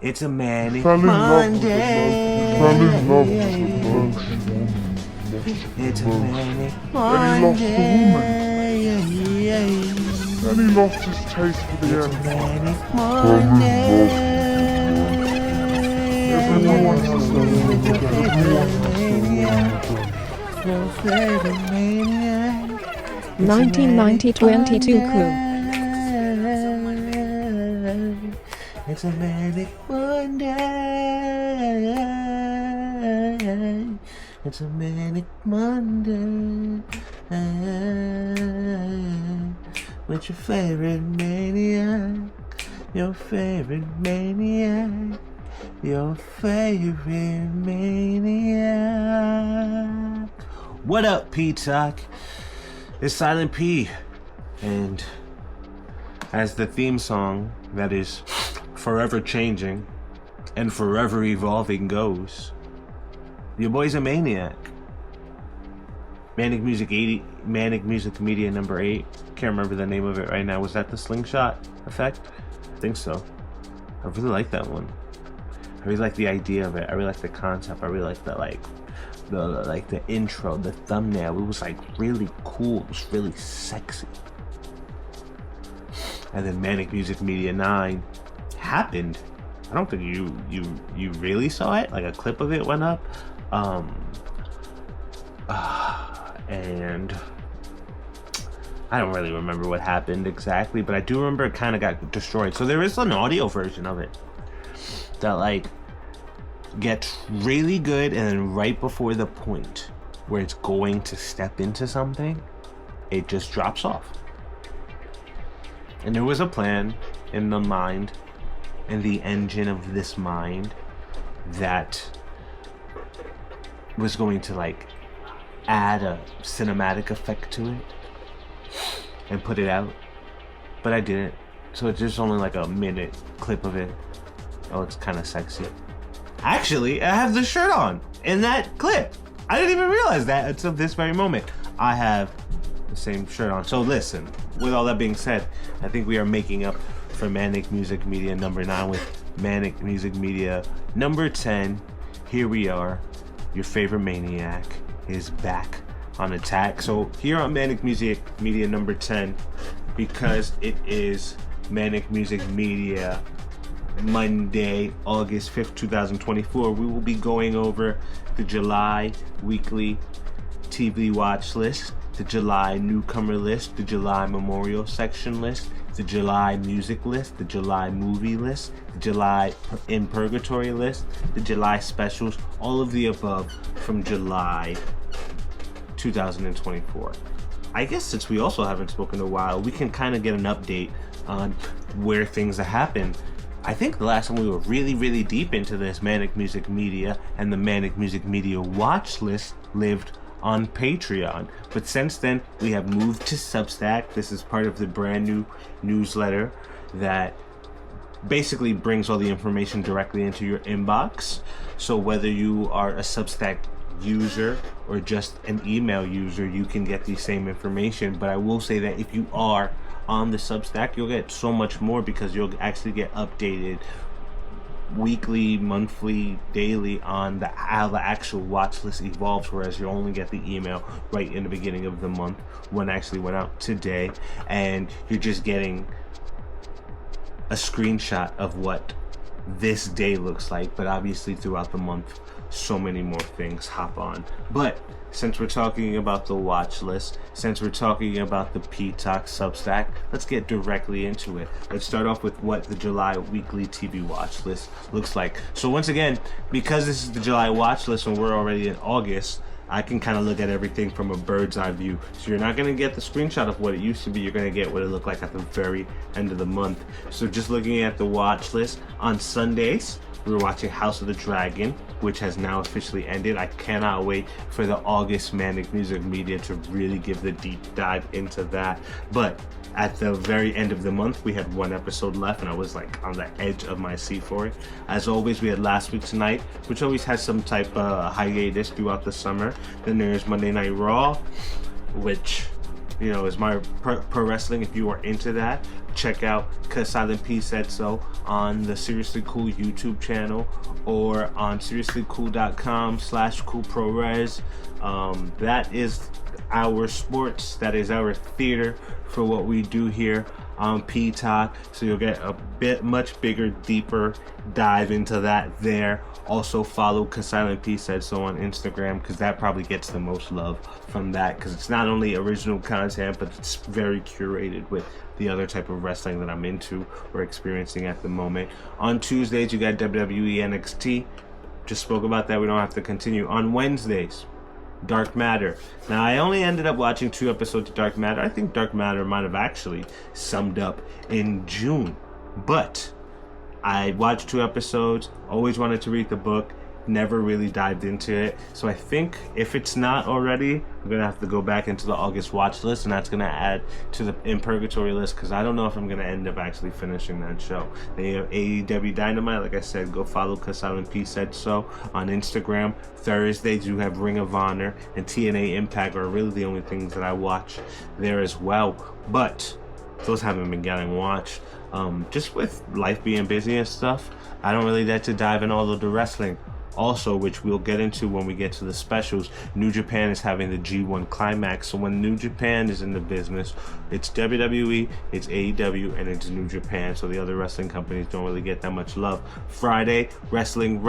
It's a manic Fell in love with Monday. Fell in love with It's a manic And he lost the woman. Monday. And he lost his taste for the It's a end. manic Monday. Everyone has their own again. Everyone has their own again. Your favorite maniac. 1990-22 crew. It's a manic Monday. It's a manic Monday. What's your favorite maniac? Your favorite maniac. Your favorite maniac. What up, P-Talk? It's Silent P. And as the theme song that is forever changing and forever evolving goes, your boy's a maniac. Manic Music Media number 8. Can't remember the name of it right now. Was that the slingshot effect? I think so. I really like that one. I really like the idea of it. I really like the concept. I really like the the intro, the thumbnail. It was like really cool. It was really sexy. And then Manic Music Media 9 happened. I don't think you really saw it. Like a clip of it went up. And I don't really remember what happened exactly, but I do remember it kind of got destroyed. So there is an audio version of it that like gets really good, and then right before the point where it's going to step into something, it just drops off. And there was a plan in the mind, in the engine of this mind, that was going to like add a cinematic effect to it and put it out, but I didn't. So it's just only like a minute clip of it. Oh, it's kind of sexy. Actually, I have the shirt on in that clip. I didn't even realize that until this very moment. I have the same shirt on. So listen, with all that being said, I think we are making up for Manic Music Media number 9 with Manic Music Media number 10. Here we are. Your favorite maniac is back on attack. So here on Manic Music Media number 10, because it is Manic Music Media Monday, August 5th, 2024, we will be going over the July weekly TV watch list, the July newcomer list, the July memorial section list, the July music list, the July movie list, the July in purgatory list, the July specials, all of the above from July 2024. I guess since we also haven't spoken in a while, we can kind of get an update on where things have happened. I think the last time we were really deep into this Manic Music Media and the Manic Music Media watch list lived on Patreon. But since then, we have moved to Substack. This is part of the brand new newsletter that basically brings all the information directly into your inbox. So whether you are a Substack user or just an email user, you can get the same information. But I will say that if you are on the Substack, you'll get so much more, because you'll actually get updated weekly, monthly, daily on how the actual watch list evolves, whereas you only get the email right in the beginning of the month. One actually went out today, and you're just getting a screenshot of what this day looks like, but obviously throughout the month so many more things hop on. But since we're talking about the watch list, since we're talking about the P-Talk Substack, let's get directly into it. Let's start off with what the July weekly TV watch list looks like. So once again, because this is the July watch list and we're already in August, I can kind of look at everything from a bird's eye view. So you're not going to get the screenshot of what it used to be. You're going to get what it looked like at the very end of the month. So just looking at the watch list, on Sundays, we were watching House of the Dragon, which has now officially ended. I cannot wait for the August Manic Music Media to really give the deep dive into that. But at the very end of the month, we had one episode left, and I was like on the edge of my seat for it. As always, we had Last Week Tonight, which always has some type of hiatus throughout the summer. Then there's Monday Night Raw, which, you know, is my pro wrestling if you are into that. check out Cause Silent P Said So on the Seriously Cool YouTube channel or on seriouslycool.com/coolprores. That is our sports, that is our theater for what we do here on P Talk. So you'll get a much bigger, deeper dive into that there. Also follow Cause Silent P Said So on Instagram, because that probably gets the most love from that, because it's not only original content, but it's very curated with the other type of wrestling that I'm into or experiencing at the moment. On Tuesdays, you got WWE NXT. Just spoke about that. We don't have to continue. On Wednesdays, Dark Matter. Now, I only ended up watching 2 episodes of Dark Matter. I think Dark Matter might have actually summed up in June, but I watched 2 episodes, always wanted to read the book, never really dived into it. So I think if it's not already, I'm gonna have to go back into the August watch list, and that's gonna add to the In Purgatory list, because I don't know if I'm gonna end up actually finishing that show. They have AEW Dynamite, like I said. Go follow Cause Silent P Said So on Instagram. Thursdays you have Ring of Honor and TNA Impact are really the only things that I watch there as well, but those haven't been getting watched. Just with life being busy and stuff, I don't really get to dive in all of the wrestling. Also, which we'll get into when we get to the specials, New Japan is having the G1 Climax. So when New Japan is in the business, it's WWE, it's AEW, and it's New Japan. So the other wrestling companies don't really get that much love. Friday, wrestling,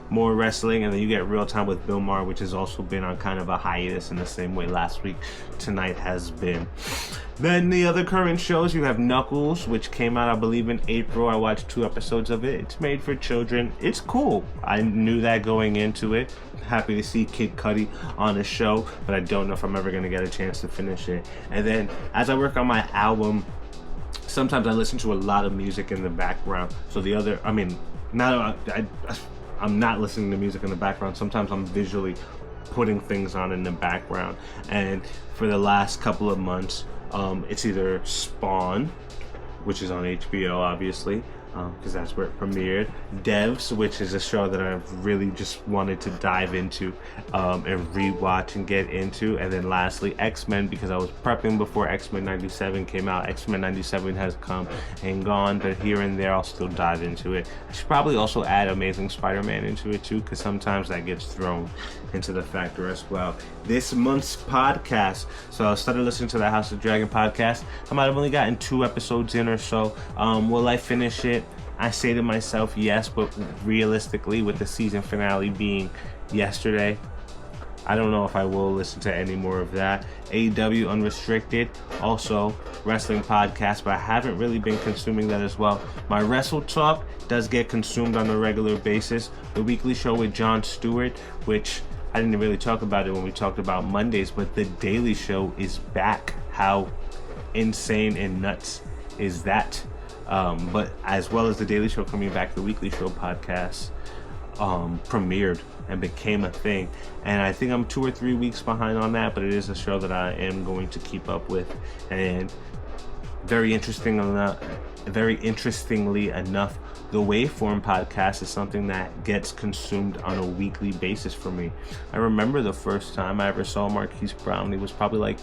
more wrestling, and then you get Real Time with Bill Maher, which has also been on kind of a hiatus in the same way last week tonight has been. Then the other current shows, you have Knuckles, which came out, I believe, in April. I watched 2 episodes of it. It's made for children. It's cool. I knew that going into it. Happy to see Kid Cudi on the show, but I don't know if I'm ever going to get a chance to finish it. And then as I work on my album, sometimes I listen to a lot of music in the background. So the other, I'm not listening to music in the background. Sometimes I'm visually putting things on in the background. And for the last couple of months, it's either Spawn, which is on HBO, obviously, because that's where it premiered. Devs, which is a show that I've really just wanted to dive into and rewatch and get into. And then lastly, X-Men, because I was prepping before X-Men 97 came out. X-Men 97 has come and gone, but here and there I'll still dive into it. I should probably also add Amazing Spider-Man into it too, because sometimes that gets thrown into the factor as well. This month's podcast, so I started listening to the House of Dragon podcast. I might have only gotten 2 episodes in or so. Will I finish it? I say to myself, yes, but realistically, with the season finale being yesterday, I don't know if I will listen to any more of that. AEW Unrestricted, also wrestling podcast, but I haven't really been consuming that as well. My Wrestle Talk does get consumed on a regular basis. The weekly show with Jon Stewart, which I didn't really talk about it when we talked about Mondays, but the Daily Show is back. How insane and nuts is that? But as well as the Daily Show coming back, the Weekly Show podcast premiered and became a thing, and I think I'm 2 or 3 weeks behind on that, but it is a show that I am going to keep up with. And very interestingly enough, the Waveform podcast is something that gets consumed on a weekly basis for me. I remember the first time I ever saw Marquise Brown, it was probably like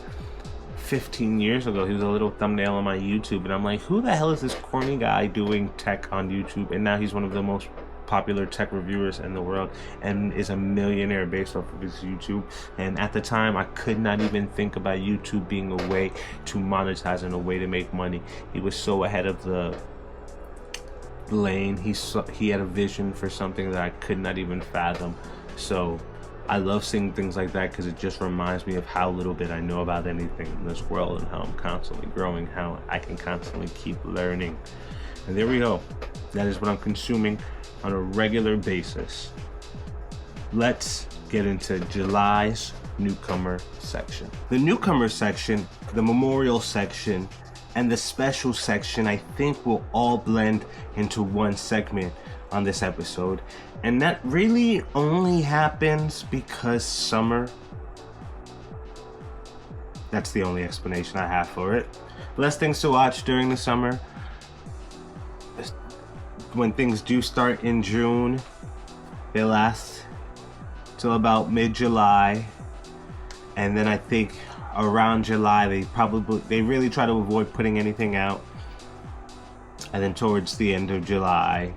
15 years ago. He was a little thumbnail on my YouTube, and I'm like, who the hell is this corny guy doing tech on YouTube? And now he's one of the most popular tech reviewers in the world and is a millionaire based off of his YouTube. And at the time, I could not even think about YouTube being a way to monetize and a way to make money. He was so ahead of the lane. He had a vision for something that I could not even fathom. So I love seeing things like that, because it just reminds me of how little bit I know about anything in this world, and how I'm constantly growing, how I can constantly keep learning. And there we go. That is what I'm consuming on a regular basis. Let's get into July's newcomer section. The newcomer section, the memorial section, and the special section, I think will all blend into one segment on this episode. And that really only happens because summer. That's the only explanation I have for it. Less things to watch during the summer. When things do start in June, they last till about mid-July. And then I think around July, they really try to avoid putting anything out. And then towards the end of July,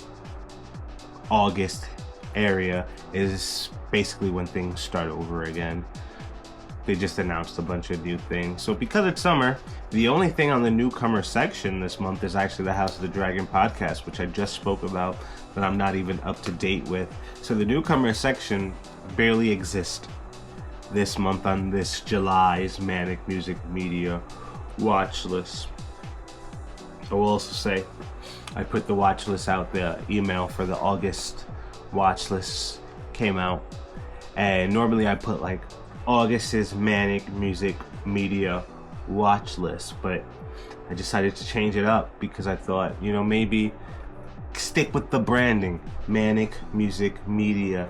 August area is basically when things start over again. They just announced a bunch of new things. So because it's summer, the only thing on the newcomer section this month is actually the House of the Dragon podcast, which I just spoke about, that I'm not even up to date with. So the newcomer section barely exists this month on this July's Manic Music Media watch list. I will also say I put the watch list out, the email for the August watch lists came out, and normally I put like August's Manic Music Media watch list, but I decided to change it up because I thought, you know, maybe stick with the branding, Manic Music Media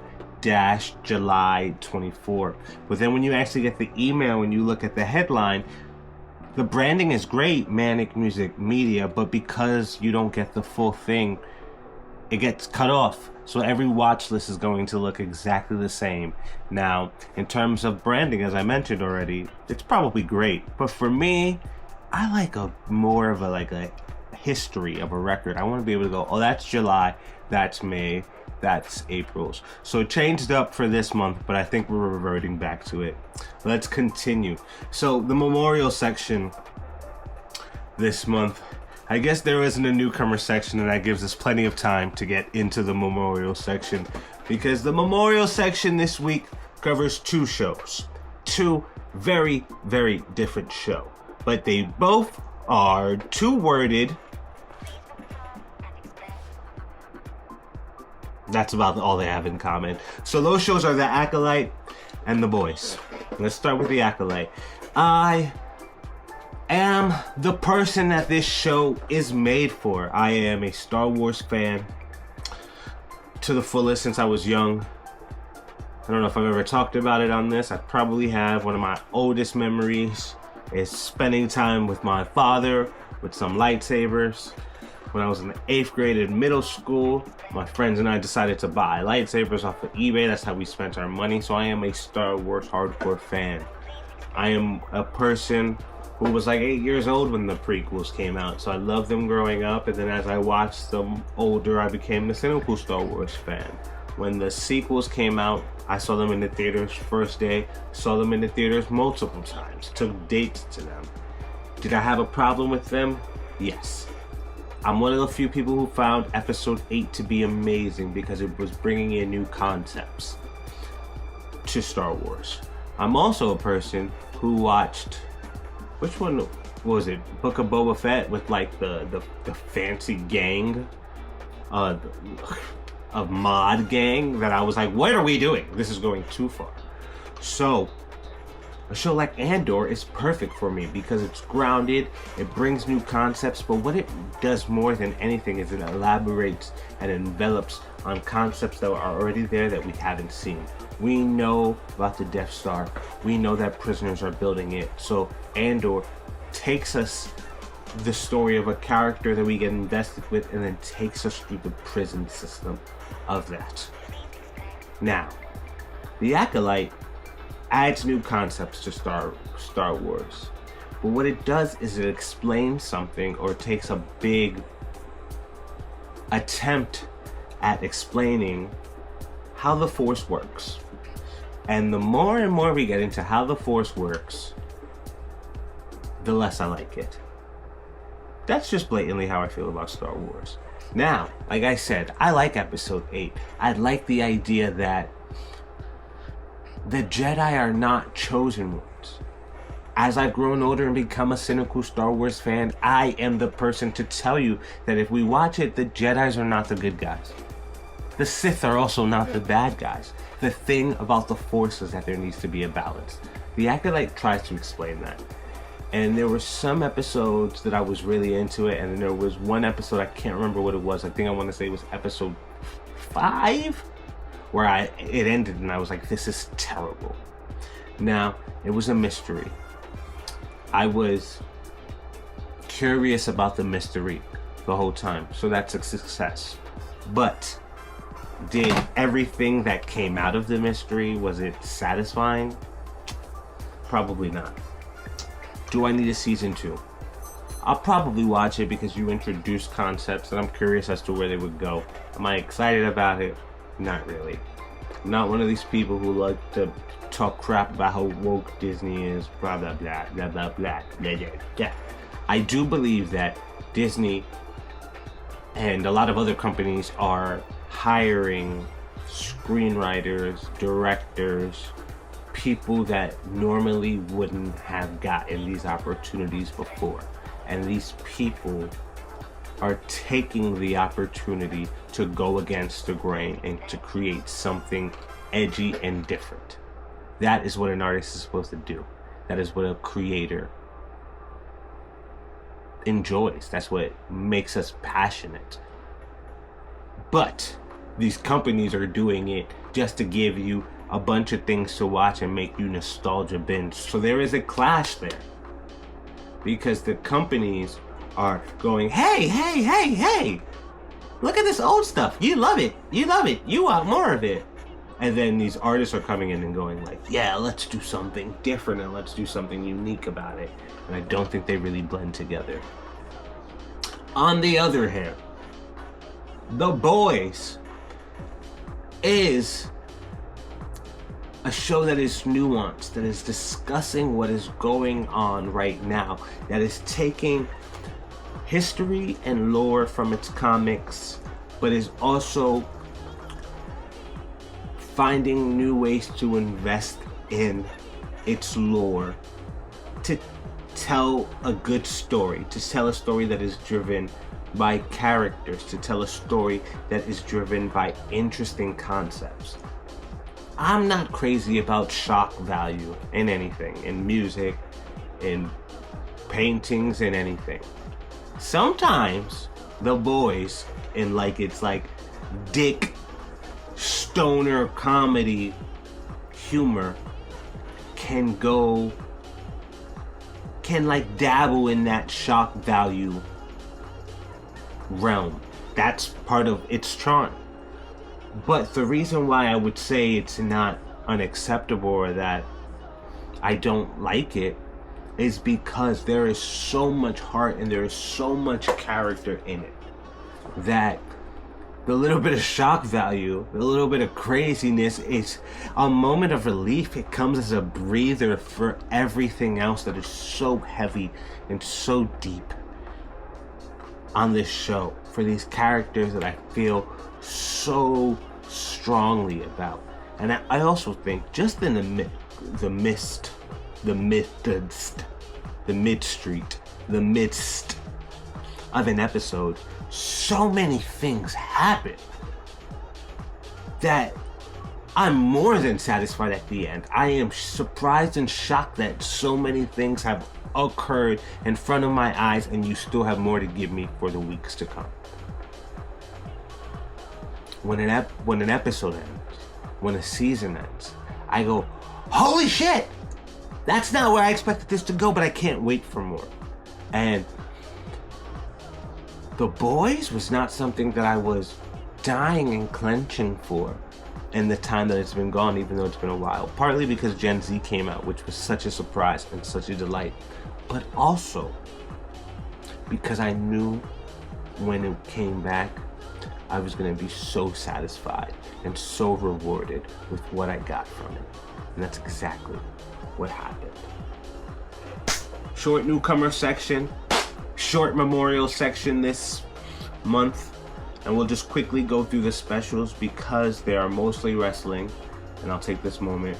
July 24. But then when you actually get the email and you look at the headline, the branding is great, Manic Music Media, but because you don't get the full thing, it gets cut off. So every watch list is going to look exactly the same. Now, in terms of branding, as I mentioned already, it's probably great. But for me, I like more of a history of a record. I want to be able to go, oh, that's July, that's May, that's April's. So it changed up for this month, but I think we're reverting back to it. Let's continue. So the memorial section this month, I guess there isn't a newcomer section, and that gives us plenty of time to get into the memorial section, because the memorial section this week covers two shows. Two very, very different shows. But they both are two-worded. That's about all they have in common. So those shows are The Acolyte and The Boys. Let's start with The Acolyte. I am the person that this show is made for. I am a Star Wars fan to the fullest since I was young. I don't know if I've ever talked about it on this. I probably have. One of my oldest memories is spending time with my father with some lightsabers. When I was in the 8th grade in middle school, my friends and I decided to buy lightsabers off of eBay. That's how we spent our money. So I am a Star Wars hardcore fan. I am a person who was like 8 years old when the prequels came out. So I loved them growing up. And then as I watched them older, I became the cynical Star Wars fan. When the sequels came out, I saw them in the theaters first day, saw them in the theaters multiple times, took dates to them. Did I have a problem with them? Yes. I'm one of the few people who found episode 8 to be amazing because it was bringing in new concepts to Star Wars. I'm also a person who watched, which one was it? Book of Boba Fett with like the fancy gang, of mod gang, that I was like, what are we doing? This is going too far. So a show like Andor is perfect for me because it's grounded, it brings new concepts, but what it does more than anything is it elaborates and envelops on concepts that are already there that we haven't seen. We know about the Death Star, we know that prisoners are building it, so Andor takes us the story of a character that we get invested with and then takes us through the prison system of that. Now, The Acolyte adds new concepts to Star Wars. But what it does is it explains something, or takes a big attempt at explaining how the Force works. And the more and more we get into how the Force works, the less I like it. That's just blatantly how I feel about Star Wars. Now, like I said, I like episode 8. I like the idea that the Jedi are not chosen ones. As I've grown older and become a cynical Star Wars fan, I am the person to tell you that if we watch it, the Jedis are not the good guys. The Sith are also not the bad guys. The thing about the Force is that there needs to be a balance. The Acolyte tries to explain that. And there were some episodes that I was really into it, and then there was one episode, I can't remember what it was. I think I want to say it was episode 5, where it ended and I was like, this is terrible. Now, it was a mystery. I was curious about the mystery the whole time, so that's a success. But did everything that came out of the mystery, was it satisfying? Probably not. Do I need a season 2? I'll probably watch it because you introduced concepts and I'm curious as to where they would go. Am I excited about it? Not really. I'm not one of these people who like to talk crap about how woke Disney is, blah blah blah blah blah blah blah blah. I do believe that Disney and a lot of other companies are hiring screenwriters, directors, people that normally wouldn't have gotten these opportunities before. And these people are taking the opportunity to go against the grain and to create something edgy and different. That is what an artist is supposed to do. That is what a creator enjoys. That's what makes us passionate. But these companies are doing it just to give you a bunch of things to watch and make you nostalgia binge. So there is a clash there. Because the companies are going, hey, hey, hey, hey, look at this old stuff. You love it. You love it. You want more of it. And then these artists are coming in and going like, yeah, let's do something different and let's do something unique about it. And I don't think they really blend together. On the other hand, The Boys is a show that is nuanced, that is discussing what is going on right now, that is taking history and lore from its comics, but is also finding new ways to invest in its lore to tell a good story, to tell a story that is driven by characters, to tell a story that is driven by interesting concepts. I'm not crazy about shock value in anything, in music, in paintings, in anything. Sometimes The Boys, in like it's like dick stoner comedy humor, can like dabble in that shock value realm. That's part of its charm. But the reason why I would say it's not unacceptable or that I don't like it is because there is so much heart and there is so much character in it that the little bit of shock value, the little bit of craziness is a moment of relief. It comes as a breather for everything else that is so heavy and so deep on this show, for these characters that I feel so strongly about. And I also think just in the midst of an episode, so many things happen that I'm more than satisfied at the end. I am surprised and shocked that so many things have occurred in front of my eyes and you still have more to give me for the weeks to come. When an episode ends, when a season ends, I go, holy shit! That's not where I expected this to go, but I can't wait for more. And The Boys was not something that I was dying and clenching for in the time that it's been gone, even though it's been a while. Partly because Gen Z came out, which was such a surprise and such a delight. But also because I knew when it came back, I was going to be so satisfied and so rewarded with what I got from it. And that's exactly what happened. Short newcomer section, short memorial section this month. And we'll just quickly go through the specials because they are mostly wrestling. And I'll take this moment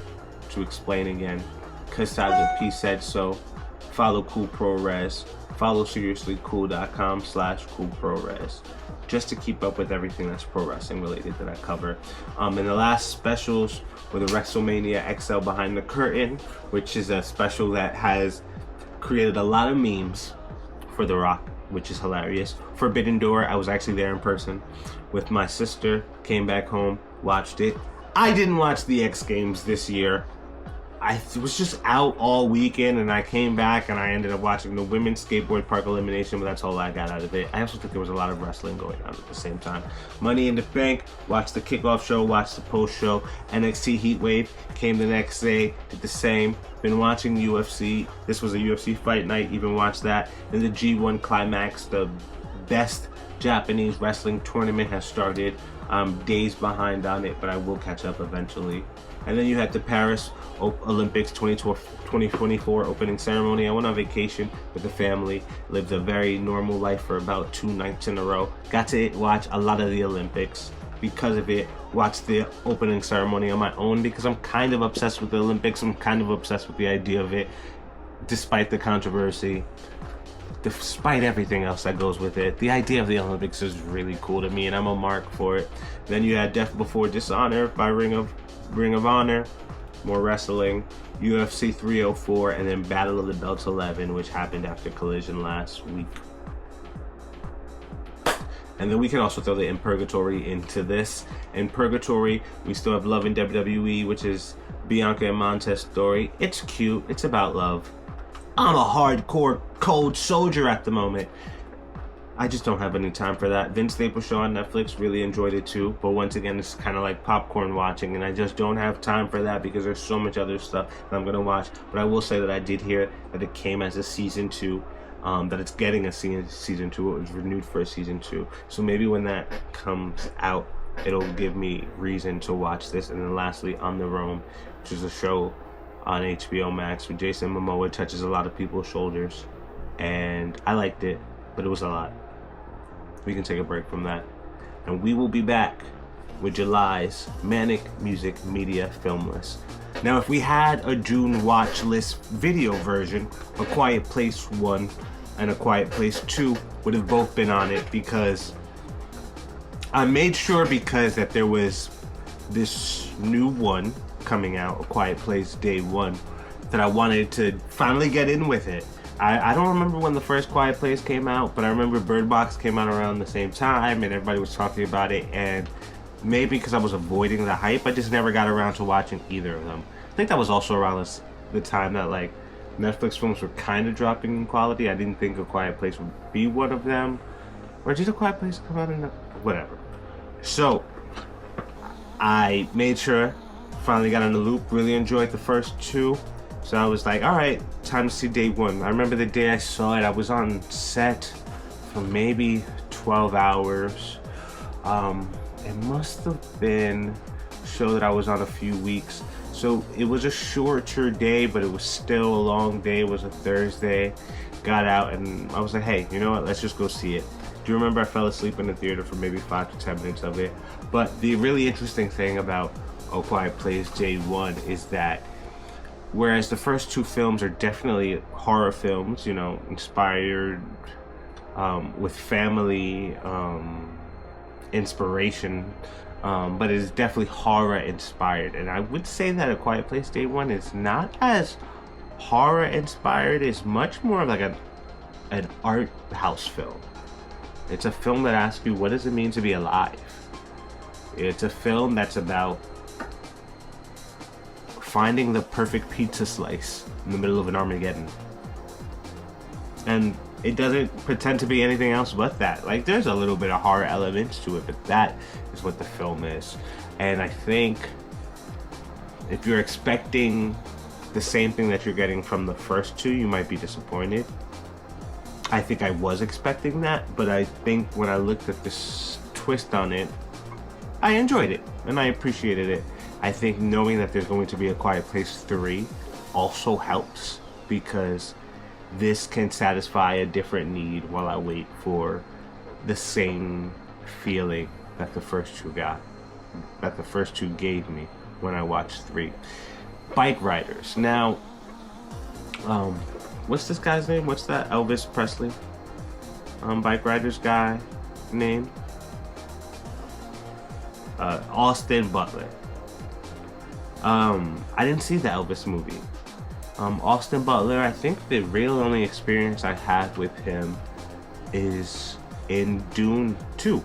to explain again. Because Tyler P said so. Follow Cool Pro Res. Follow seriouslycool.com/coolprores. Just to keep up with everything that's pro wrestling related that I cover. And the last specials were the WrestleMania XL Behind the Curtain, which is a special that has created a lot of memes for The Rock, which is hilarious. Forbidden Door, I was actually there in person with my sister, came back home, watched it. I didn't watch the X Games this year. I was just out all weekend, and I came back and I ended up watching the women's skateboard park elimination, but that's all I got out of it. I also think there was a lot of wrestling going on at the same time. Money in the Bank, watched the kickoff show, watched the post show. NXT Heatwave came the next day, did the same. Been watching UFC. This was a UFC fight night, even watched that. And the G1 Climax, the best Japanese wrestling tournament, has started. I'm days behind on it, but I will catch up eventually. And then you had the Paris Olympics 2024 opening ceremony. I went on vacation with the family, lived a very normal life for about 2 nights in a row. Got to watch a lot of the Olympics because of it. Watched the opening ceremony on my own because I'm kind of obsessed with the Olympics. I'm kind of obsessed with the idea of it, despite the controversy. Despite everything else that goes with it, the idea of the Olympics is really cool to me, and I'm a mark for it. Then you had Death Before Dishonor by Ring of Honor, more wrestling, UFC 304, and then Battle of the Belts 11, which happened after Collision last week. And then we can also throw the In Purgatory into this. In Purgatory, we still have Love in WWE, which is Bianca and Montez story. It's cute. It's about love. I'm a hardcore cold soldier at the moment. I just don't have any time for that. Vince Staples show on Netflix, really enjoyed it too. But once again, it's kind of like popcorn watching, and I just don't have time for that because there's so much other stuff that I'm going to watch. But I will say that I did hear that it came as a season 2, that it's getting a season 2. It was renewed for a season 2. So maybe when that comes out, it'll give me reason to watch this. And then lastly, On the Roam, which is a show on HBO Max where Jason Momoa touches a lot of people's shoulders, and I liked it, but it was a lot. We can take a break from that, and we will be back with July's Manic Music Media Film List. Now, if we had a June watch list video version, A Quiet Place 1 and A Quiet Place 2 would have both been on it, because I made sure, because that there was this new one coming out, A Quiet Place Day 1, that I wanted to finally get in with it. I don't remember when the first Quiet Place came out, but I remember Bird Box came out around the same time, and everybody was talking about it, and maybe because I was avoiding the hype, I just never got around to watching either of them. I think that was also around the time that like Netflix films were kind of dropping in quality. I didn't think A Quiet Place would be one of them. Or did A Quiet Place come out in whatever? So I made sure, finally got in the loop, really enjoyed the first 2. So I was like, all right, time to see Day 1. I remember the day I saw it, I was on set for maybe 12 hours. It must have been a show that I was on a few weeks. So it was a shorter day, but it was still a long day. It was a Thursday. Got out and I was like, hey, you know what? Let's just go see it. Do you remember I fell asleep in the theater for maybe 5 to 10 minutes of it? But the really interesting thing about A Quiet Place Day 1 is that whereas the first 2 films are definitely horror films, you know, inspired with family inspiration, but it is definitely horror inspired. And I would say that A Quiet Place Day 1 is not as horror inspired. It's much more of like an art house film. It's a film that asks you, what does it mean to be alive? It's a film that's about finding the perfect pizza slice in the middle of an Armageddon. And it doesn't pretend to be anything else but that. Like, there's a little bit of horror elements to it, but that is what the film is. And I think if you're expecting the same thing that you're getting from the first 2, you might be disappointed. I think I was expecting that, but I think when I looked at this twist on it, I enjoyed it and I appreciated it. I think knowing that there's going to be A Quiet Place 3 also helps, because this can satisfy a different need while I wait for the same feeling that the first 2 gave me when I watched 3. Bike Riders. Now, what's this guy's name? What's that Elvis Presley Bike Riders guy name? Austin Butler. I didn't see the Elvis movie. Austin Butler, I think the real only experience I had with him is in Dune 2.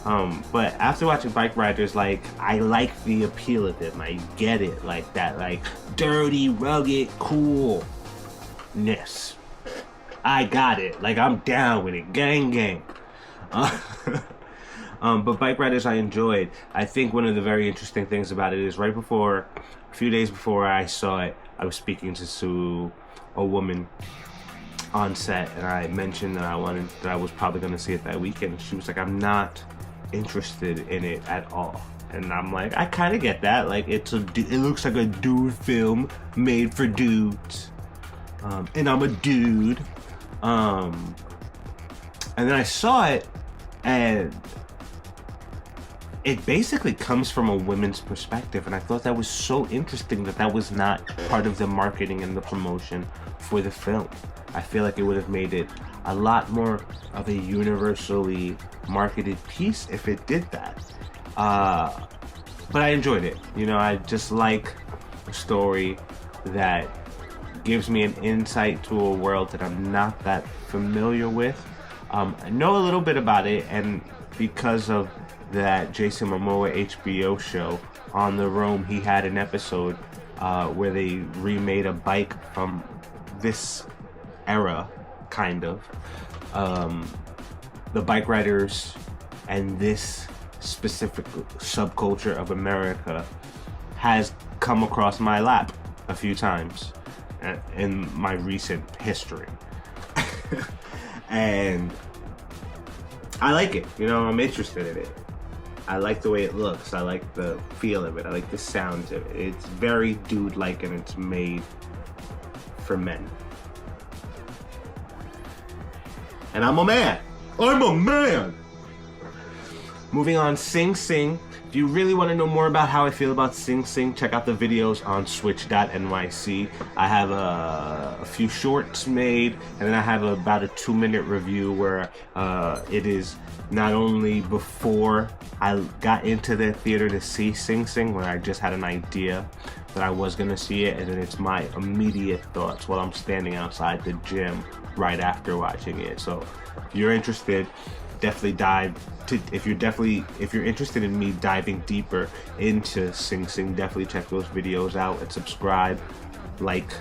But after watching Bike Riders, like, I like the appeal of it. I get it, like that, like dirty, rugged, coolness. I got it. Like, I'm down with it. Gang, gang. But Bike Riders I enjoyed. I think one of the very interesting things about it is a few days before I saw it, I was speaking to a woman on set, and I mentioned that I was probably going to see it that weekend. She was like, I'm not interested in it at all. And I'm like, I kind of get that. Like, it looks like a dude film made for dudes. And I'm a dude. And then I saw it, and it basically comes from a women's perspective, and I thought that was so interesting that was not part of the marketing and the promotion for the film. I feel like it would have made it a lot more of a universally marketed piece if it did that. But I enjoyed it. You know, I just like a story that gives me an insight to a world that I'm not that familiar with. I know a little bit about it, and because of that Jason Momoa HBO show, On the Roam, he had an episode where they remade a bike from this era, kind of. The bike riders and this specific subculture of America has come across my lap a few times in my recent history. And I like it, you know, I'm interested in it. I like the way it looks, I like the feel of it, I like the sounds of it. It's very dude-like, and it's made for men. And I'm a man. I'm a man! Moving on, Sing Sing. If you really want to know more about how I feel about Sing Sing, check out the videos on switch.nyc. I have a few shorts made, and then I have about a 2-minute review where it is not only before I got into the theater to see Sing Sing, where I just had an idea that I was going to see it, and then it's my immediate thoughts while I'm standing outside the gym right after watching it. So if you're interested, definitely if you're interested in me diving deeper into Sing Sing, definitely check those videos out and subscribe, like,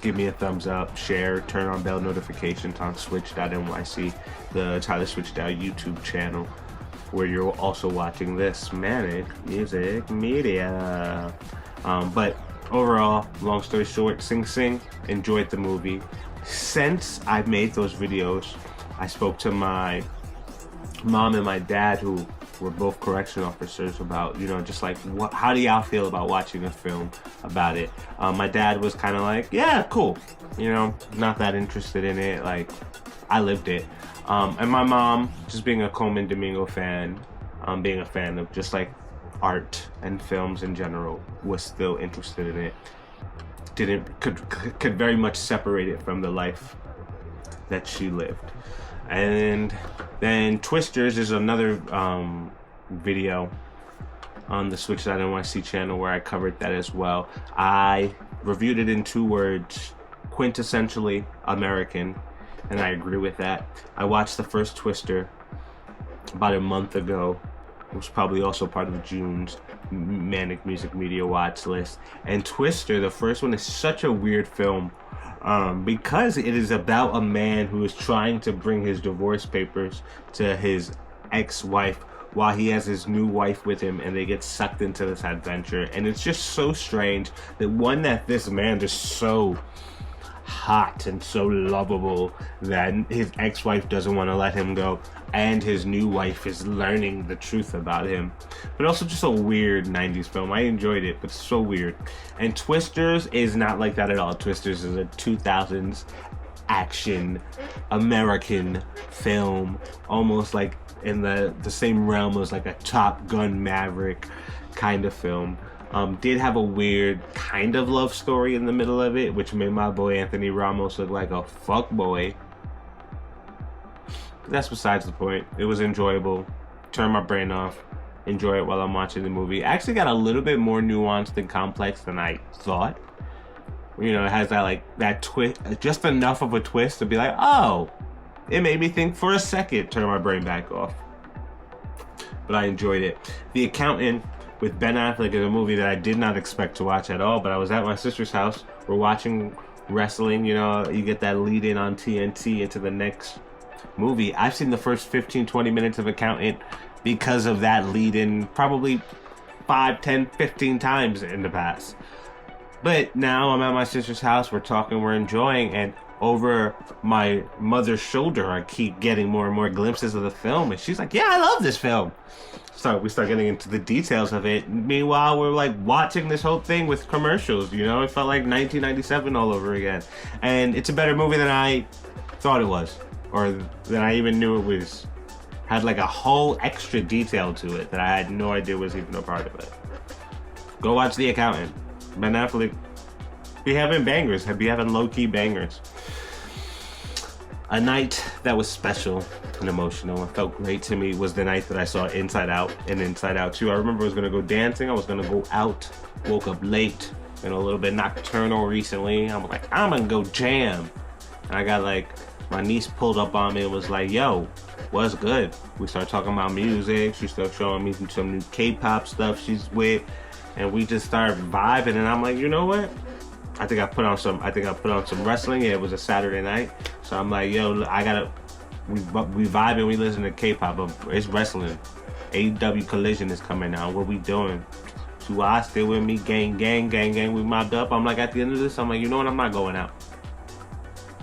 give me a thumbs up, share, turn on bell notifications on switch.nyc, the Tyler PSwitch Dow YouTube channel, where you're also watching this Manic Music Media. But overall, long story short, Sing Sing, enjoyed the movie. Since I made those videos, I spoke to my mom and my dad, who were both correction officers, about, you know, just like, how do y'all feel about watching a film about it? My dad was kind of like, yeah, cool, you know, not that interested in it, like, I lived it. And my mom, just being a Coleman Domingo fan, being a fan of just like art and films in general, was still interested in it. Could very much separate it from the life that she lived. And then Twisters is another video on the Switch.nyc channel where I covered that as well. I reviewed it in 2 words: quintessentially American, and I agree with that. I watched the first Twister about a month ago. It was probably also part of June's Manic Music Media watch list. And Twister, the first one, is such a weird film. Because it is about a man who is trying to bring his divorce papers to his ex-wife while he has his new wife with him, and they get sucked into this adventure. And it's just so strange that this man is so hot and so lovable that his ex-wife doesn't want to let him go, and his new wife is learning the truth about him. But also just a weird 90s film. I enjoyed it, but so weird. And Twisters is not like that at all. Twisters is a 2000s action American film, almost like in the same realm as like a Top Gun Maverick kind of film. Did have a weird kind of love story in the middle of it, which made my boy Anthony Ramos look like a fuck boy. That's besides the point. It was enjoyable. Turn my brain off. Enjoy it while I'm watching the movie. Actually got a little bit more nuanced and complex than I thought. You know, it has that twist, just enough of a twist to be like, oh, it made me think for a second, turn my brain back off. but I enjoyed it. The Accountant with Ben Affleck is a movie that I did not expect to watch at all, but I was at my sister's house. We're watching wrestling, you know, you get that lead in on TNT into the next movie. I've seen the first 15-20 minutes of Accountant because of that lead in probably 5, 10, 15 times in the past. But now I'm at my sister's house, we're talking, we're enjoying, and over my mother's shoulder I keep getting more and more glimpses of the film, and she's like, yeah, I love this film. So we start getting into the details of it. Meanwhile, we're like watching this whole thing with commercials, you know? It felt like 1997 all over again. And it's a better movie than I thought it was, or than I even knew it was. Had like a whole extra detail to it that I had no idea was even a part of it. Go watch The Accountant. Ben Affleck be having bangers, be having low-key bangers. A night that was special and emotional and felt great to me was the night that I saw Inside Out and Inside Out 2. I remember I was gonna go dancing, I was gonna go out, woke up late, and a little bit nocturnal recently. I'm like, I'm gonna go jam. And I got like, my niece pulled up on me and was like, yo, what's good? We started talking about music, she started showing me some new K-pop stuff she's with, and we just started vibing, and I'm like, you know what? I think I put on some wrestling. Yeah, it was a Saturday night. So I'm like, yo, we vibing, we listen to K-pop, but it's wrestling. AEW Collision is coming out. What we doing? Tua still with me, gang, we mobbed up. I'm like, at the end of this, I'm like, you know what, I'm not going out.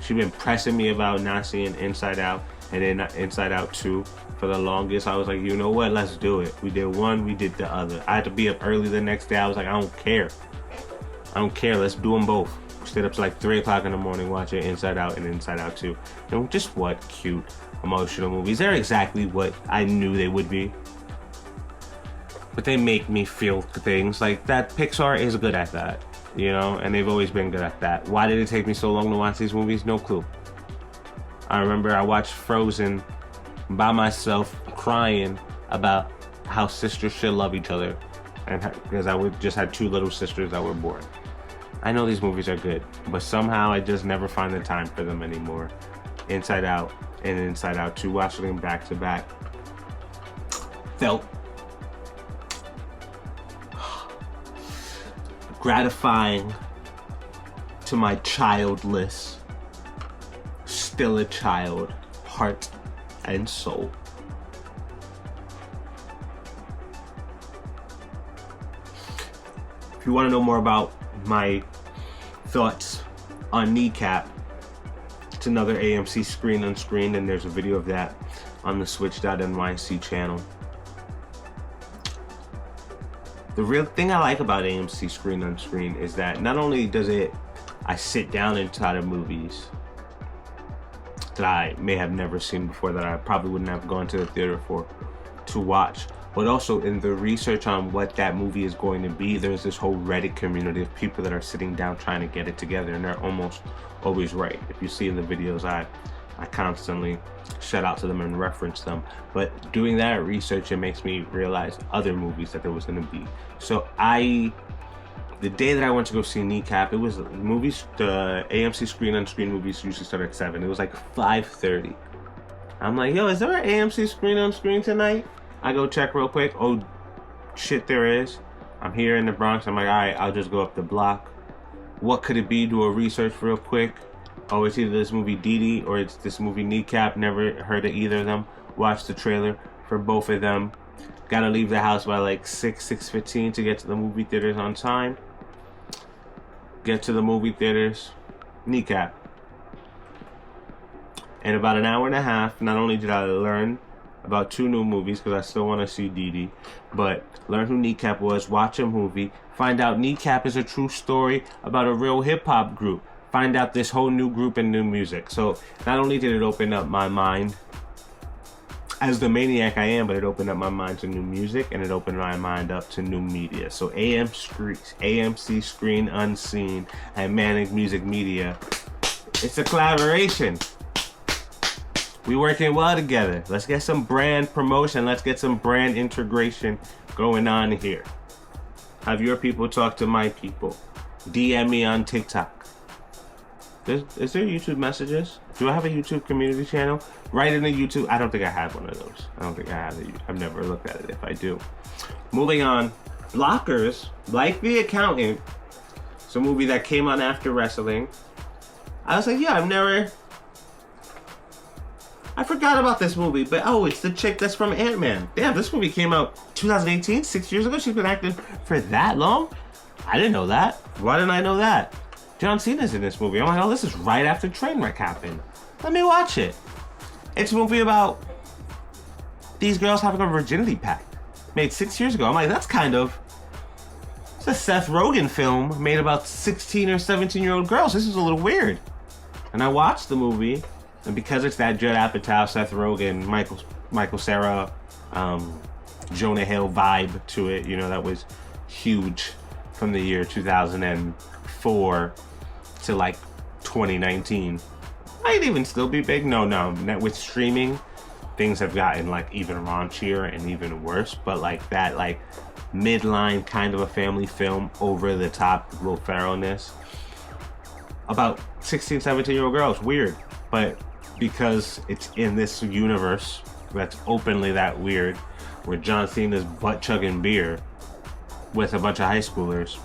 She been pressing me about not seeing Inside Out and then Inside Out 2 for the longest. I was like, you know what, let's do it. We did one, we did the other. I had to be up early the next day. I was like, I don't care, let's do them both. Stayed up to like 3 o'clock in the morning watching Inside Out and Inside Out 2. And just what cute, emotional movies. They're exactly what I knew they would be. But they make me feel things. Like that, Pixar is good at that, you know? And they've always been good at that. Why did it take me so long to watch these movies? No clue. I remember I watched Frozen by myself crying about how sisters should love each other. And because I just had 2 little sisters that were born. I know these movies are good, but somehow I just never find the time for them anymore. Inside Out and Inside Out 2, watching them back to back, felt gratifying to my childless, still a child, heart and soul. If you want to know more about my thoughts on Kneecap, it's another AMC Screen Unscreened, and there's a video of that on the Switch.nyc channel. The real thing I like about AMC Screen Unscreened is that not only does I sit down inside of movies that I may have never seen before, that I probably wouldn't have gone to the theater for to watch, but also in the research on what that movie is going to be, there's this whole Reddit community of people that are sitting down trying to get it together, and they're almost always right. If you see in the videos, I constantly shout out to them and reference them. But doing that research, it makes me realize other movies that there was going to be. So the day that I went to go see Kneecap, it was movies, the AMC Screen Unscreened movies usually start at 7. It was like 5:30. I'm like, yo, is there an AMC Screen Unscreened tonight? I go check real quick. Oh, shit, there is. I'm here in the Bronx. I'm like, all right, I'll just go up the block. What could it be? Do a research real quick. Oh, it's either this movie Dee Dee or it's this movie Kneecap. Never heard of either of them. Watched the trailer for both of them. Gotta leave the house by like 6:15 to get to the movie theaters on time. Get to the movie theaters. Kneecap. In about an hour and a half, not only did I learn about 2 new movies, because I still want to see Dee Dee, but learn who Kneecap was, watch a movie, find out Kneecap is a true story about a real hip-hop group, find out this whole new group and new music. So not only did it open up my mind as the maniac I am, but it opened up my mind to new music, and it opened my mind up to new media. So AMC Screen Unseen and Manic Music Media, it's a collaboration. We working well together. Let's get some brand promotion. Let's get some brand integration going on here. Have your people talk to my people. DM me on TikTok. Is there YouTube messages? Do I have a YouTube community channel? Right in the YouTube. I don't think I have one of those. I don't think I have it. I've never looked at it if I do. Moving on. Blockers, like The Accountant. It's a movie that came on after wrestling. I was like, yeah, I forgot about this movie, but oh, it's the chick that's from Ant-Man. Damn, this movie came out 2018, 6 years ago. She's been acting for that long? I didn't know that. Why didn't I know that? John Cena's in this movie. I'm like, oh, this is right after Trainwreck happened. Let me watch it. It's a movie about these girls having a virginity pact made 6 years ago. I'm like, that's kind of... It's a Seth Rogen film made about 16 or 17-year-old girls. This is a little weird. And I watched the movie, and because it's that Judd Apatow, Seth Rogen, Michael Cera, Jonah Hill vibe to it, you know, that was huge from the year 2004 to like 2019. Might even still be big. No. With streaming, things have gotten like even raunchier and even worse. But like that, like midline kind of a family film, over the top Will Ferrell-ness about 16, 17-year-old girls. Weird, but because it's in this universe that's openly that weird, where John Cena's butt chugging beer with a bunch of high schoolers,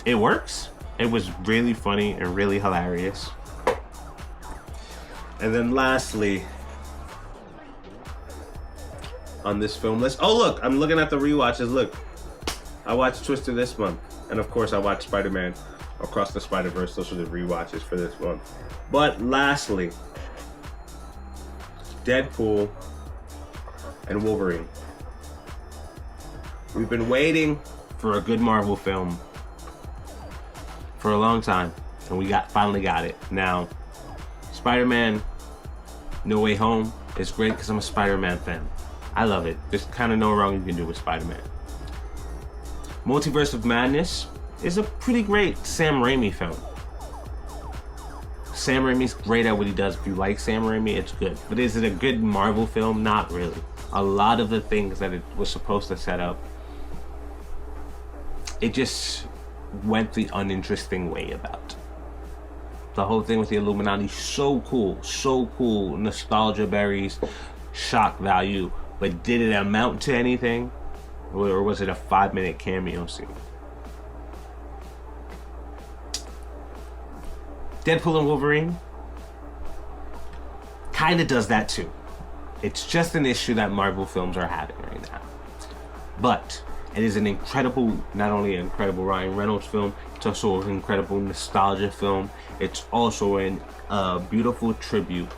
it works. It was really funny and really hilarious. And then lastly, on this film list, oh look, I'm looking at the rewatches. Look, I watched Twister this month, and of course I watched Spider-Man Across the Spider-Verse. Those are the rewatches for this month. But lastly, Deadpool and Wolverine. We've been waiting for a good Marvel film for a long time, and we finally got it. Now, Spider-Man No Way Home is great because I'm a Spider-Man fan. I love it. There's kind of no wrong you can do with Spider-Man. Multiverse of Madness is a pretty great Sam Raimi film. Sam Raimi's great at what he does. If you like Sam Raimi, it's good. But is it a good Marvel film? Not really. A lot of the things that it was supposed to set up, it just went the uninteresting way about. The whole thing with the Illuminati, so cool, nostalgia berries, shock value, but did it amount to anything? Or was it a 5-minute cameo scene? Deadpool and Wolverine kind of does that too. It's just an issue that Marvel films are having right now. But it is an incredible, not only an incredible Ryan Reynolds film, it's also an incredible nostalgia film. It's also a beautiful tribute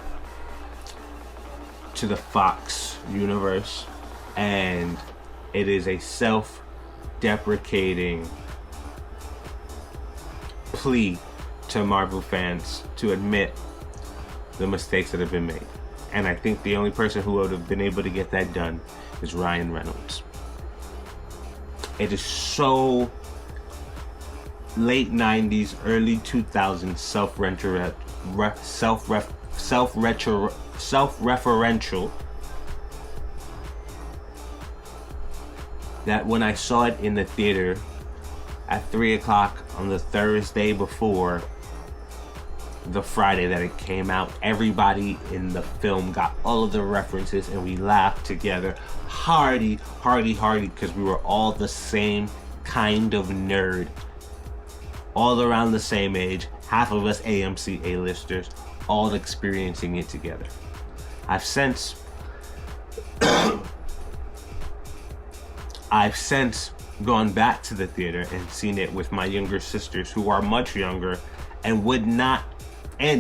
to the Fox universe, and it is a self-deprecating plea to Marvel fans to admit the mistakes that have been made. And I think the only person who would have been able to get that done is Ryan Reynolds. It is so late 90s, early 2000s self-referential that when I saw it in the theater at 3 o'clock on the Thursday before the Friday that it came out, everybody in the film got all of the references and we laughed together hardy, because we were all the same kind of nerd, all around the same age, half of us AMC A-listers, all experiencing it together. I've since gone back to the theater and seen it with my younger sisters, who are much younger and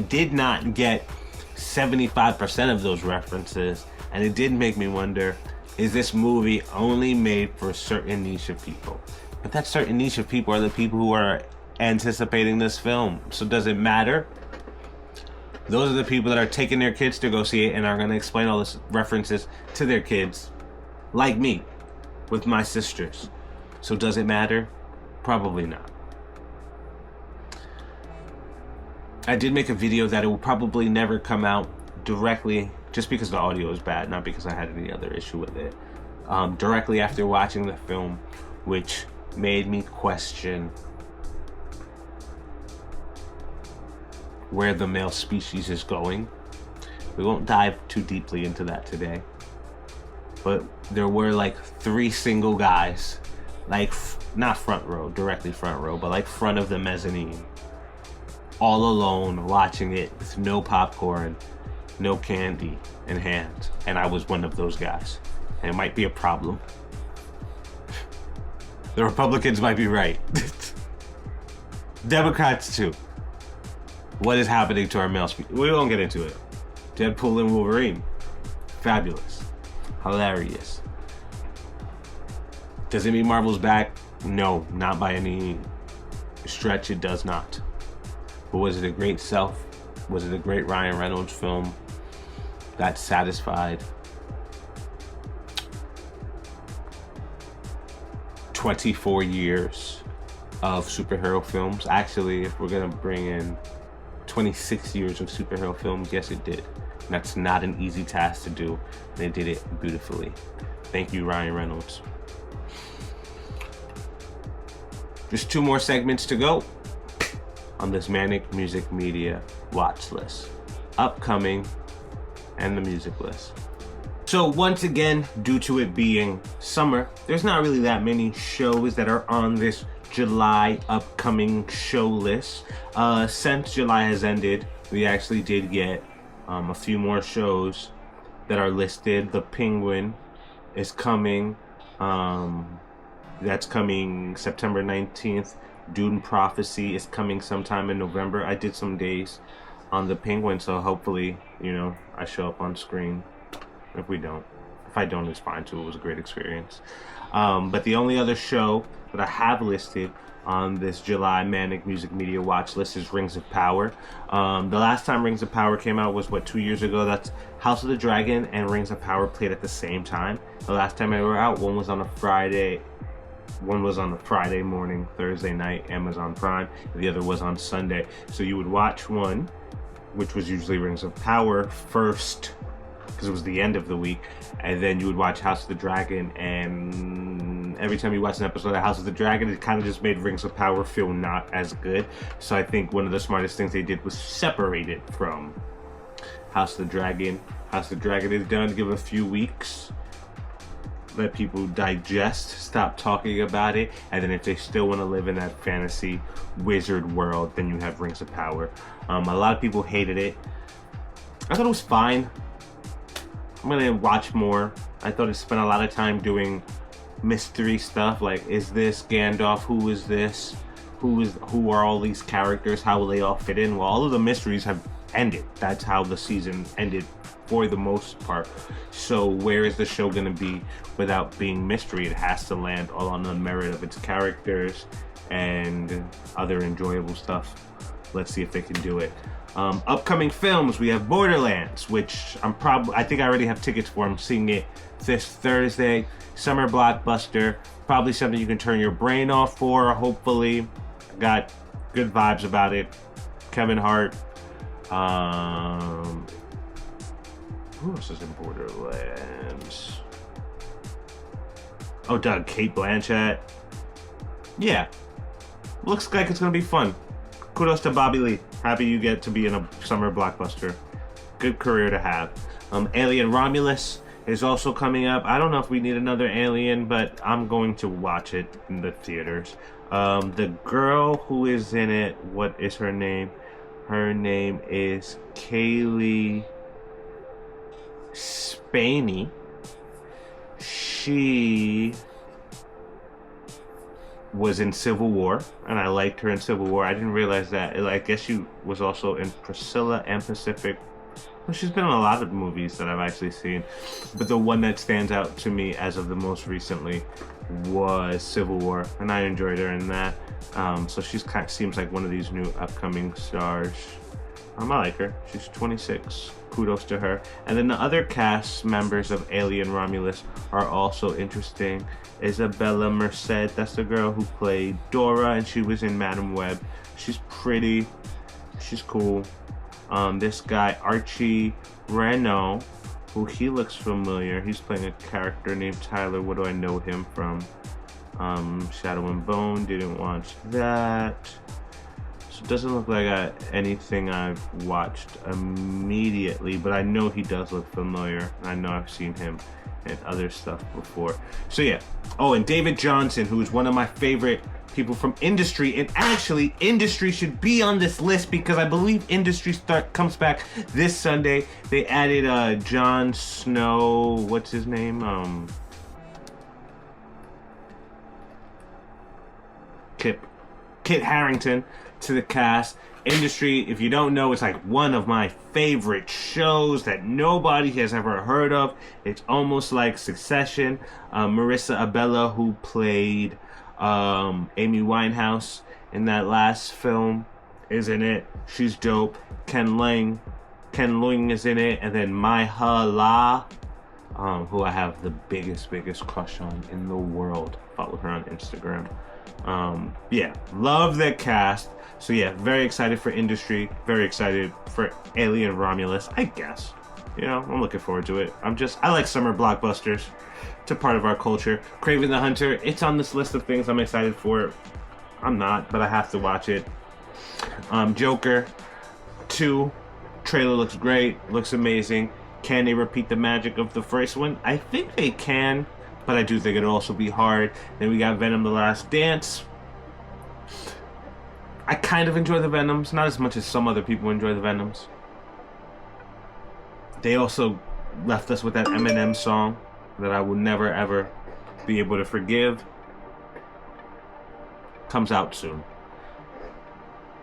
did not get 75% of those references. And it did make me wonder, is this movie only made for a certain niche of people? But that certain niche of people are the people who are anticipating this film. So does it matter? Those are the people that are taking their kids to go see it and are going to explain all the references to their kids, like me, with my sisters. So does it matter? Probably not. I did make a video that it will probably never come out directly, just because the audio is bad, not because I had any other issue with it. Directly after watching the film, which made me question where the male species is going. We won't dive too deeply into that today. But there were like 3 single guys, like not front row, directly front row, but like front of the mezzanine, all alone watching it with no popcorn, no candy in hand. And I was one of those guys. And it might be a problem. The Republicans might be right. Democrats too. What is happening to our male species? We won't get into it. Deadpool and Wolverine. Fabulous. Hilarious. Does it mean Marvel's back? No, not by any stretch. It does not. But was it a great was it a great Ryan Reynolds film that satisfied 24 years of superhero films? Actually, if we're gonna bring in 26 years of superhero films, yes it did. And that's not an easy task to do, and they did it beautifully. Thank you, Ryan Reynolds. Just 2 more segments to go on this Manic Music Media watch list. Upcoming and the music list. So once again, due to it being summer, there's not really that many shows that are on this July upcoming show list. Since July has ended, we actually did get a few more shows that are listed. The Penguin is coming. That's coming September 19th. Dune Prophecy is coming sometime in November. I did some days on the Penguin, so hopefully, you know, I show up on screen. If I don't, it's fine too. It was a great experience. But the only other show that I have listed on this July Manic Music Media watch list is Rings of Power. The last time Rings of Power came out was 2 years ago. That's House of the Dragon and Rings of Power played at the same time. The last time they were out, one was on a Friday morning, Thursday night, Amazon Prime, and the other was on Sunday. So you would watch one, which was usually Rings of Power first, because it was the end of the week, and then you would watch House of the Dragon, and every time you watch an episode of House of the Dragon, it kind of just made Rings of Power feel not as good. So I think one of the smartest things they did was separate it from House of the Dragon. House of the Dragon is done. Give it a few weeks, let people digest, stop talking about it, and then if they still want to live in that fantasy wizard world, then you have Rings of Power. A lot of people hated it. I thought it was fine. I'm gonna watch more. I thought it spent a lot of time doing mystery stuff, like, is this Gandalf? Who is this? Who are all these characters? How will they all fit in? Well, all of the mysteries have ended. That's how the season ended for the most part. So where is the show gonna be without being mystery? It has to land all on the merit of its characters and other enjoyable stuff. Let's see if they can do it. Upcoming films, we have Borderlands, which I think I already have tickets for. I'm seeing it this Thursday. Summer blockbuster, probably something you can turn your brain off for, hopefully. Got good vibes about it. Kevin Hart. Who else is in Borderlands? Oh, Doug, Kate Blanchett. Yeah, looks like it's gonna be fun. Kudos to Bobby Lee. Happy you get to be in a summer blockbuster. Good career to have. Alien Romulus is also coming up. I don't know if we need another Alien, but I'm going to watch it in the theaters. The girl who is in it, what is her name? Her name is Kaylee Spaney. She was in Civil War, and I liked her in Civil War. I didn't realize that. I guess she was also in Priscilla and Pacific. Well, she's been in a lot of movies that I've actually seen, but the one that stands out to me as of the most recently was Civil War, and I enjoyed her in that. So she's seems like one of these new upcoming stars. I like her. She's 26. Kudos to her. And then the other cast members of Alien Romulus are also interesting. Isabella Merced, that's the girl who played Dora, and she was in Madam Web. She's pretty. She's cool. This guy, Archie Reno, who he looks familiar. He's playing a character named Tyler. What do I know him from? Shadow and Bone. Didn't watch that. So it doesn't look like anything I've watched immediately, but I know he does look familiar. I know I've seen him in other stuff before. So yeah. Oh, and David Johnson, who is one of my favorite people from Industry, and actually Industry should be on this list because I believe Industry comes back this Sunday. They added Jon Snow, what's his name? Kit Harington to the cast. Industry, if you don't know, it's like one of my favorite shows that nobody has ever heard of. It's almost like Succession. Marissa Abella, who played Amy Winehouse in that last film, is in it. She's dope. Ken Leung is in it, and then Myhala, who I have the biggest crush on in the world. Follow her on Instagram. Yeah, love the cast. So yeah, very excited for Industry. Very excited for Alien Romulus, I guess. You know, I'm looking forward to it. I like summer blockbusters. It's a part of our culture. Kraven the Hunter, it's on this list of things I'm excited for. I'm not, but I have to watch it. Joker 2, trailer looks great, looks amazing. Can they repeat the magic of the first one? I think they can, but I do think it'll also be hard. Then we got Venom: The Last Dance. I kind of enjoy the Venoms, not as much as some other people enjoy the Venoms. They also left us with that Eminem song that I will never ever be able to forgive. Comes out soon.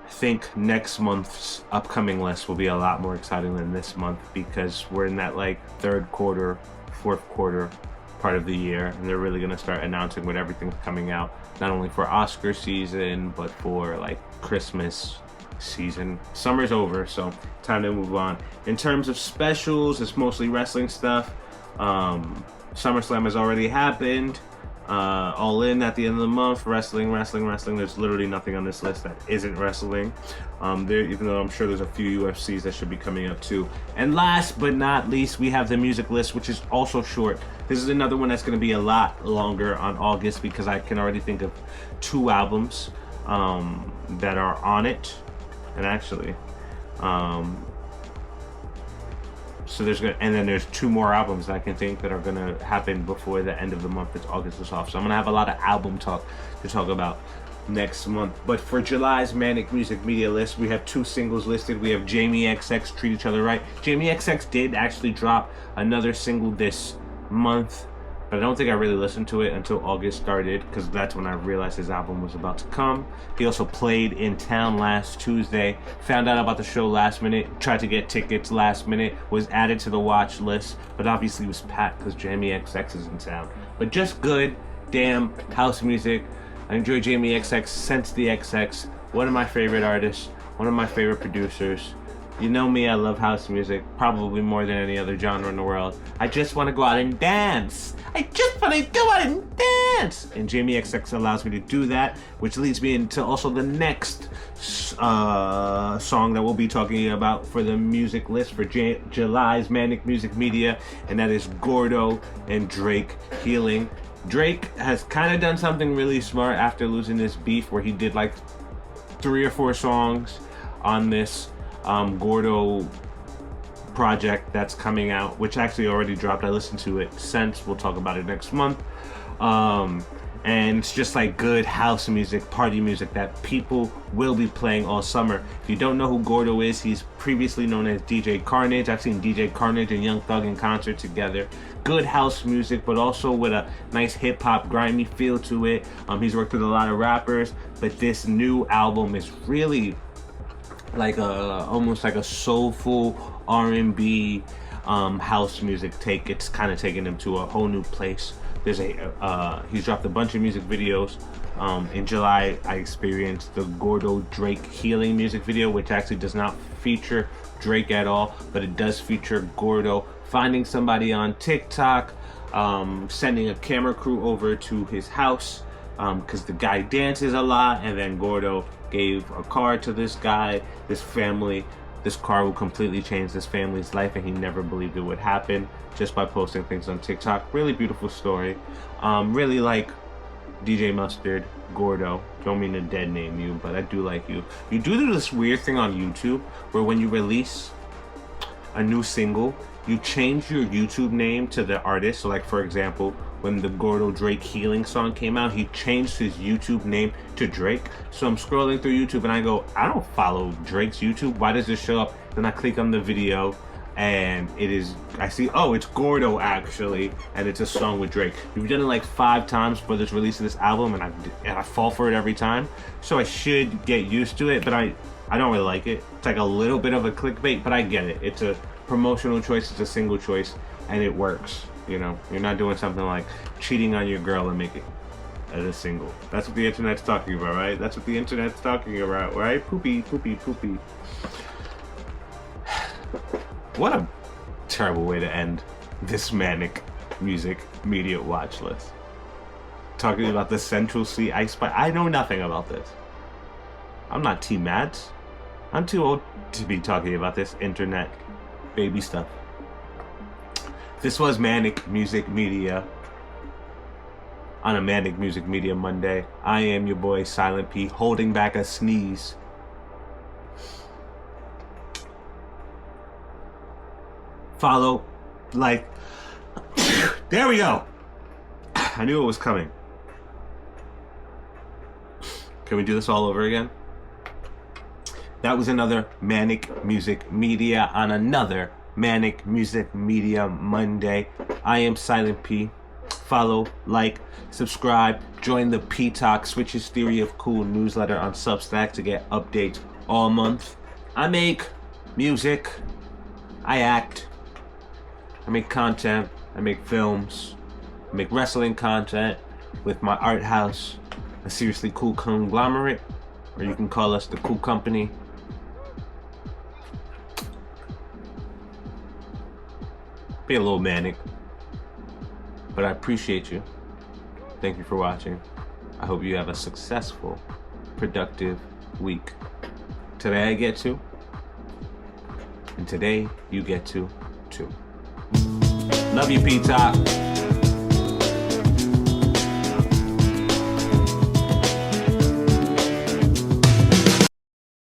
I think next month's upcoming list will be a lot more exciting than this month because we're in that like third quarter, fourth quarter part of the year, and they're really gonna start announcing what everything's coming out, not only for Oscar season but for like Christmas season. Summer's over, so time to move on. In terms of specials, it's mostly wrestling stuff. SummerSlam has already happened. All In at the end of the month. Wrestling. There's literally nothing on this list that isn't wrestling. Even though I'm sure there's a few UFCs that should be coming up too. And last but not least, we have the music list, which is also short. This is another one that's going to be a lot longer on August because I can already think of 2 albums that are on it. And actually, so there's 2 more albums that I can think that are gonna happen before the end of the month. It's August is off, so I'm gonna have a lot of album talk to talk about next month. But for July's Manic Music Media list, we have 2 singles listed. We have Jamie XX, Treat Each Other Right. Jamie XX did actually drop another single this month, but I don't think I really listened to it until August started because that's when I realized his album was about to come. He also played in town last Tuesday, found out about the show last minute, tried to get tickets last minute, was added to the watch list, but obviously was packed because Jamie XX is in town. But just good, damn house music. I enjoy Jamie XX since the XX, one of my favorite artists, one of my favorite producers. You know me, I love house music, probably more than any other genre in the world. I just want to go out and dance. I just want to go out and dance. And Jamie XX allows me to do that, which leads me into also the next song that we'll be talking about for the music list for July's Manic Music Media, and that is Gordo and Drake, Healing. Drake has kind of done something really smart after losing this beef where he did like 3 or 4 songs on this Gordo project that's coming out, which actually already dropped. I listened to it since. We'll talk about it next month. And it's just like good house music, party music that people will be playing all summer. If you don't know who Gordo is, he's previously known as DJ Carnage. I've seen DJ Carnage and Young Thug in concert together. Good house music, but also with a nice hip-hop, grimy feel to it. He's worked with a lot of rappers, but this new album is really like almost like a soulful R&B house music take. It's kind of taken him to a whole new place. There's he's dropped a bunch of music videos. In July, I experienced the Gordo Drake Healing music video, which actually does not feature Drake at all, but it does feature Gordo finding somebody on TikTok, sending a camera crew over to his house because the guy dances a lot, and then Gordo gave a car to this guy, this family. This car will completely change this family's life, and he never believed it would happen just by posting things on TikTok. Really beautiful story. Really like DJ Mustard, Gordo. Don't mean to dead name you, but I do like you. You do this weird thing on YouTube where when you release a new single, you change your YouTube name to the artist. So like, for example, when the Gordo Drake Healing song came out, he changed his YouTube name to Drake. So I'm scrolling through YouTube and I go, I don't follow Drake's YouTube. Why does this show up? Then I click on the video and I see, oh, it's Gordo actually, and it's a song with Drake. We've done it like 5 times for this release of this album, and I fall for it every time. So I should get used to it, but I don't really like it. It's like a little bit of a clickbait, but I get it. It's a promotional choice, it's a single choice, and it works. You know, you're not doing something like cheating on your girl and make it as a single. That's what the internet's talking about, right? That's what the internet's talking about, right? Poopy, poopy, poopy. What a terrible way to end this Manic Music Media watch list. Talking about the Central Sea Ice Spice. I know nothing about this. I'm not Team Mads. I'm too old to be talking about this internet baby stuff. This was Manic Music Media on a Manic Music Media Monday. I am your boy Silent P, holding back a sneeze. Follow, like, there we go. I knew it was coming. Can we do this all over again? That was another Manic Music Media on another Manic Music Media Monday. I am Silent P. Follow, like, subscribe, join the P Talk Switch's Theory of Cool newsletter on Substack to get updates all month. I make music. I act. I make content, I make films, I make wrestling content with my art house, a seriously cool conglomerate, or you can call us the Cool Company. Be a little manic, but I appreciate you. Thank you for watching. I hope you have a successful, productive week. Today I get to, and today you get to too. Love you, P-Top.